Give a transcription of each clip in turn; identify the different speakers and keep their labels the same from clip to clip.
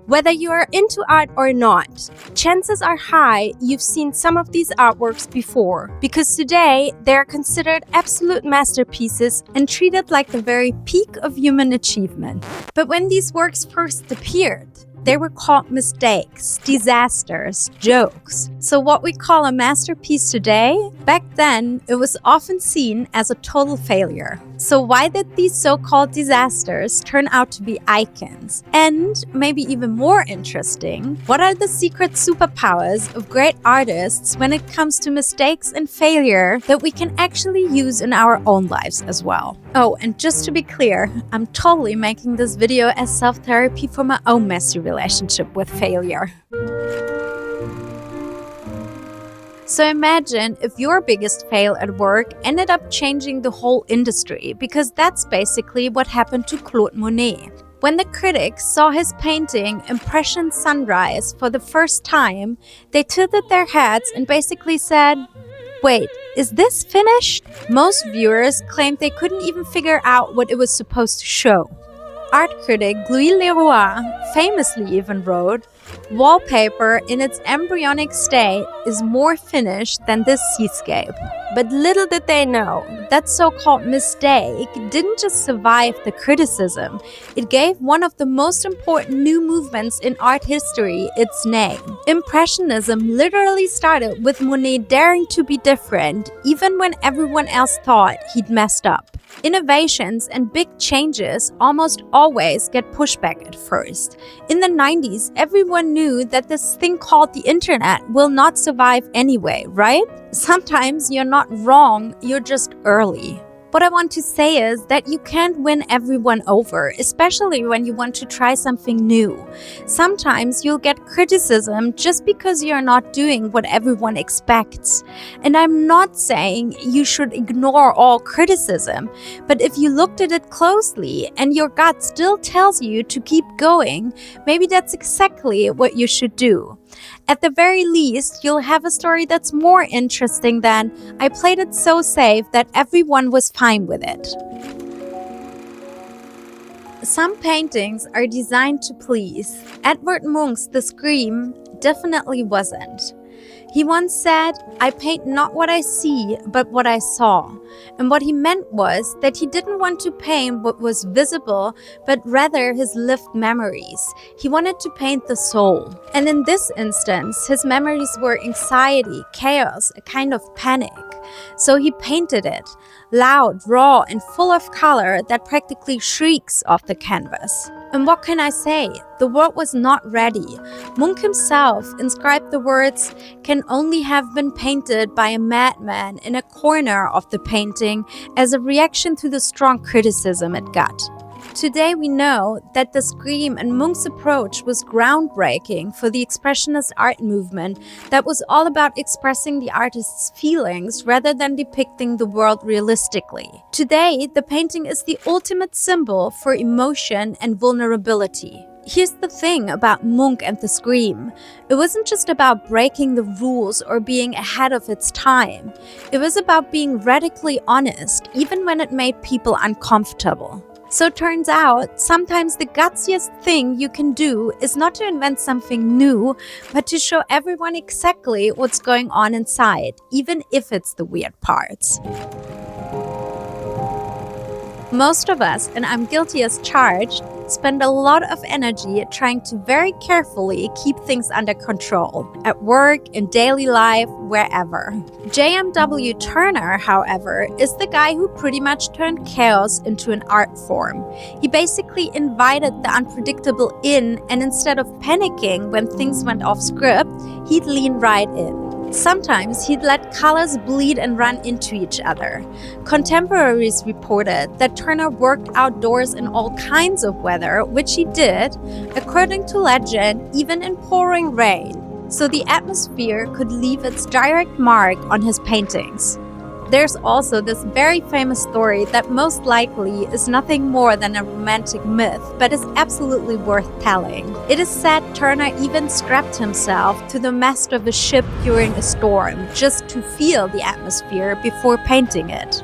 Speaker 1: Whether you are into art or not, chances are high you've seen some of these artworks before, because today they are considered absolute masterpieces and treated like the very peak of human achievement. But when these works first appeared, they were called mistakes, disasters, jokes. So what we call a masterpiece today, back then it was often seen as a total failure. So why did these so-called disasters turn out to be icons? And maybe even more interesting, what are the secret superpowers of great artists when it comes to mistakes and failure that we can actually use in our own lives as well? Oh, and just to be clear, I'm totally making this video as self-therapy for my own messy relationship with failure. So imagine if your biggest fail at work ended up changing the whole industry, because that's basically what happened to Claude Monet. When the critics saw his painting Impression Sunrise for the first time, they tilted their heads and basically said, "Wait, is this finished?" Most viewers claimed they couldn't even figure out what it was supposed to show. Art critic Louis Leroy famously even wrote, "Wallpaper in its embryonic state is more finished than this seascape." But little did they know, that so-called mistake didn't just survive the criticism, it gave one of the most important new movements in art history its name. Impressionism literally started with Monet daring to be different, even when everyone else thought he'd messed up. Innovations and big changes almost always get pushback at first. In the 90s, everyone knew that this thing called the internet will not survive anyway, right? Sometimes you're not wrong, you're just early. What I want to say is that you can't win everyone over, especially when you want to try something new. Sometimes you'll get criticism just because you're not doing what everyone expects. And I'm not saying you should ignore all criticism, but if you looked at it closely and your gut still tells you to keep going, maybe that's exactly what you should do. At the very least, you'll have a story that's more interesting than "I played it so safe that everyone was fine with it." Some paintings are designed to please. Edvard Munch's The Scream definitely wasn't. He once said, "I paint not what I see, but what I saw." And what he meant was that he didn't want to paint what was visible, but rather his lived memories. He wanted to paint the soul. And in this instance, his memories were anxiety, chaos, a kind of panic. So he painted it, loud, raw, and full of color that practically shrieks off the canvas. And what can I say? The world was not ready. Munch himself inscribed the words, "Can only have been painted by a madman," in a corner of the painting as a reaction to the strong criticism it got. Today we know that The Scream and Munch's approach was groundbreaking for the expressionist art movement that was all about expressing the artist's feelings rather than depicting the world realistically. Today, the painting is the ultimate symbol for emotion and vulnerability. Here's the thing about Munch and The Scream. It wasn't just about breaking the rules or being ahead of its time. It was about being radically honest, even when it made people uncomfortable. So it turns out, sometimes the gutsiest thing you can do is not to invent something new, but to show everyone exactly what's going on inside, even if it's the weird parts. Most of us, and I'm guilty as charged, spend a lot of energy trying to very carefully keep things under control, at work, in daily life, wherever. J.M.W. Turner, however, is the guy who pretty much turned chaos into an art form. He basically invited the unpredictable in, and instead of panicking when things went off script, he'd lean right in. Sometimes he'd let colors bleed and run into each other. Contemporaries reported that Turner worked outdoors in all kinds of weather, which he did, according to legend, even in pouring rain, so the atmosphere could leave its direct mark on his paintings. There's also this very famous story that most likely is nothing more than a romantic myth, but is absolutely worth telling. It is said Turner even strapped himself to the mast of a ship during a storm, just to feel the atmosphere before painting it.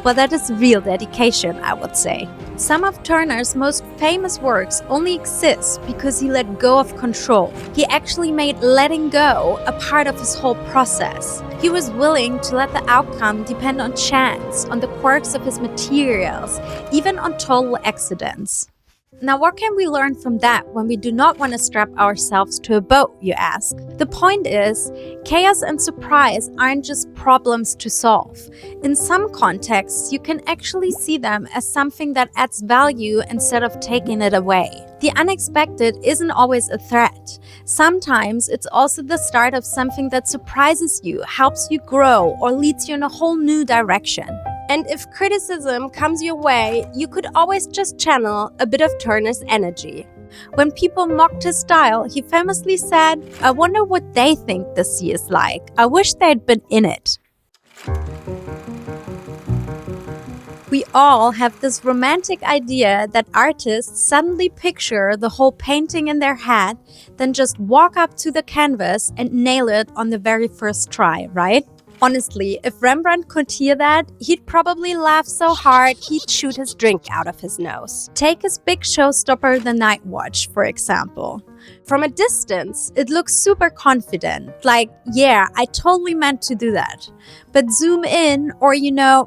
Speaker 1: Well, that is real dedication, I would say. Some of Turner's most famous works only exist because he let go of control. He actually made letting go a part of his whole process. He was willing to let the outcome depend on chance, on the quirks of his materials, even on total accidents. Now, what can we learn from that when we do not want to strap ourselves to a boat, you ask? The point is, chaos and surprise aren't just problems to solve. In some contexts, you can actually see them as something that adds value instead of taking it away. The unexpected isn't always a threat. Sometimes it's also the start of something that surprises you, helps you grow, or leads you in a whole new direction. And if criticism comes your way, you could always just channel a bit of Turner's energy. When people mocked his style, he famously said, "I wonder what they think the sea is like. I wish they'd been in it." We all have this romantic idea that artists suddenly picture the whole painting in their head, then just walk up to the canvas and nail it on the very first try, right? Honestly, if Rembrandt could hear that, he'd probably laugh so hard he'd shoot his drink out of his nose. Take his big showstopper, The Night Watch, for example. From a distance, it looks super confident, like, yeah, I totally meant to do that. But zoom in, or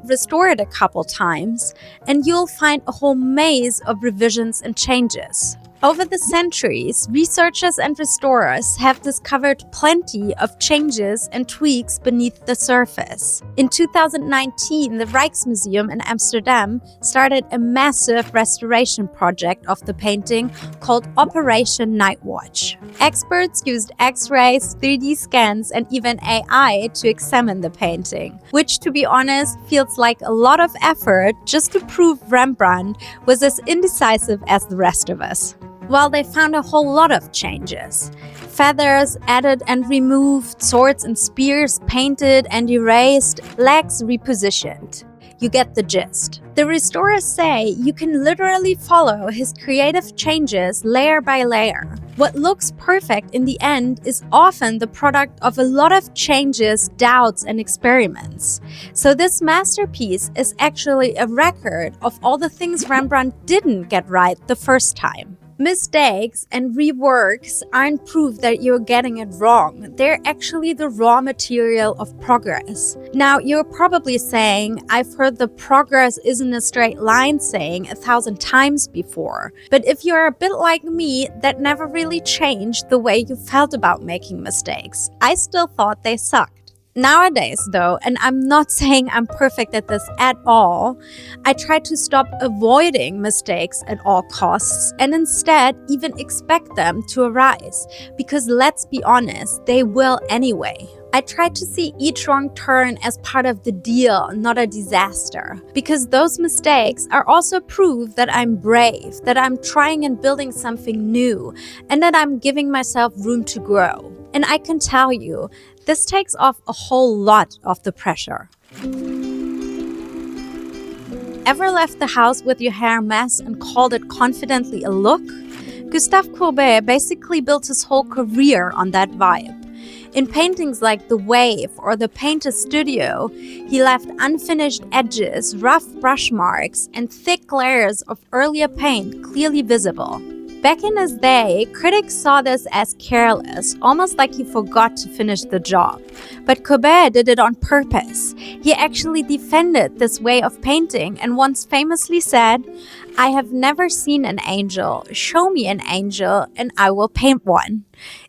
Speaker 1: restore it a couple times, and you'll find a whole maze of revisions and changes. Over the centuries, researchers and restorers have discovered plenty of changes and tweaks beneath the surface. In 2019, the Rijksmuseum in Amsterdam started a massive restoration project of the painting called Operation Night Watch. Experts used X-rays, 3D scans, and even AI to examine the painting, which, to be honest, feels like a lot of effort just to prove Rembrandt was as indecisive as the rest of us. Well, they found a whole lot of changes. Feathers added and removed, swords and spears painted and erased, legs repositioned. You get the gist. The restorers say you can literally follow his creative changes layer by layer. What looks perfect in the end is often the product of a lot of changes, doubts, and experiments. So this masterpiece is actually a record of all the things Rembrandt didn't get right the first time. Mistakes and reworks aren't proof that you're getting it wrong. They're actually the raw material of progress. Now, you're probably saying, I've heard the progress isn't a straight line saying 1,000 times before. But if you're a bit like me, that never really changed the way you felt about making mistakes. I still thought they sucked. Nowadays, though, and I'm not saying I'm perfect at this at all, I try to stop avoiding mistakes at all costs and instead even expect them to arise. Because let's be honest, they will anyway. I try to see each wrong turn as part of the deal, not a disaster. Because those mistakes are also proof that I'm brave, that I'm trying and building something new, and that I'm giving myself room to grow. And I can tell you, this takes off a whole lot of the pressure. Ever left the house with your hair a mess and called it confidently a look? Gustave Courbet basically built his whole career on that vibe. In paintings like The Wave or The Painter's Studio, he left unfinished edges, rough brush marks, and thick layers of earlier paint clearly visible. Back in his day, critics saw this as careless, almost like he forgot to finish the job. But Courbet did it on purpose. He actually defended this way of painting and once famously said, "I have never seen an angel. Show me an angel and I will paint one."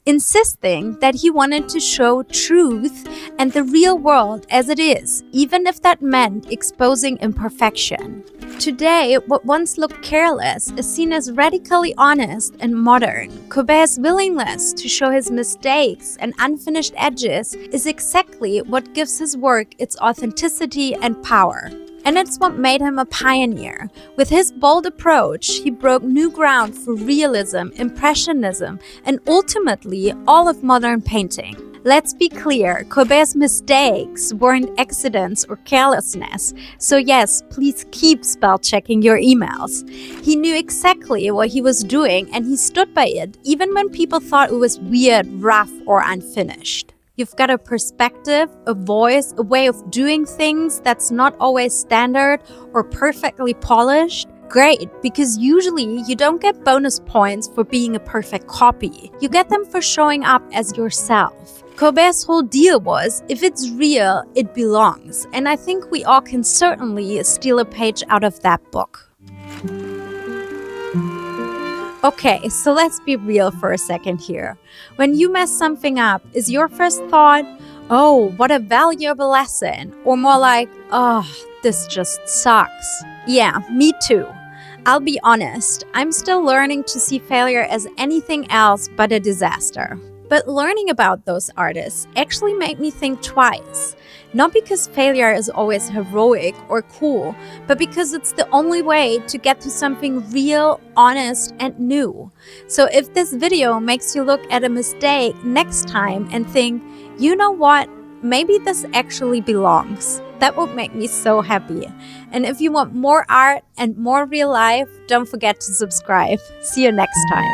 Speaker 1: Insisting that he wanted to show truth and the real world as it is, even if that meant exposing imperfection. Today, what once looked careless is seen as radically honest and modern. Courbet's willingness to show his mistakes and unfinished edges is exactly what gives his work its authenticity and power. And it's what made him a pioneer. With his bold approach, he broke new ground for realism, impressionism, and ultimately all of modern painting. Let's be clear, Courbet's mistakes weren't accidents or carelessness. So yes, please keep spell-checking your emails. He knew exactly what he was doing and he stood by it, even when people thought it was weird, rough, or unfinished. You've got a perspective, a voice, a way of doing things that's not always standard or perfectly polished. Great, because usually you don't get bonus points for being a perfect copy. You get them for showing up as yourself. Courbet's whole deal was, if it's real, it belongs. And I think we all can certainly steal a page out of that book. Okay, so let's be real for a second here. When you mess something up, is your first thought, oh, what a valuable lesson? Or more like, oh, this just sucks? Yeah, me too. I'll be honest, I'm still learning to see failure as anything else but a disaster. But learning about those artists actually made me think twice. Not because failure is always heroic or cool, but because it's the only way to get to something real, honest, and new. So if this video makes you look at a mistake next time and think, you know what, maybe this actually belongs, that would make me so happy. And if you want more art and more real life, don't forget to subscribe. See you next time.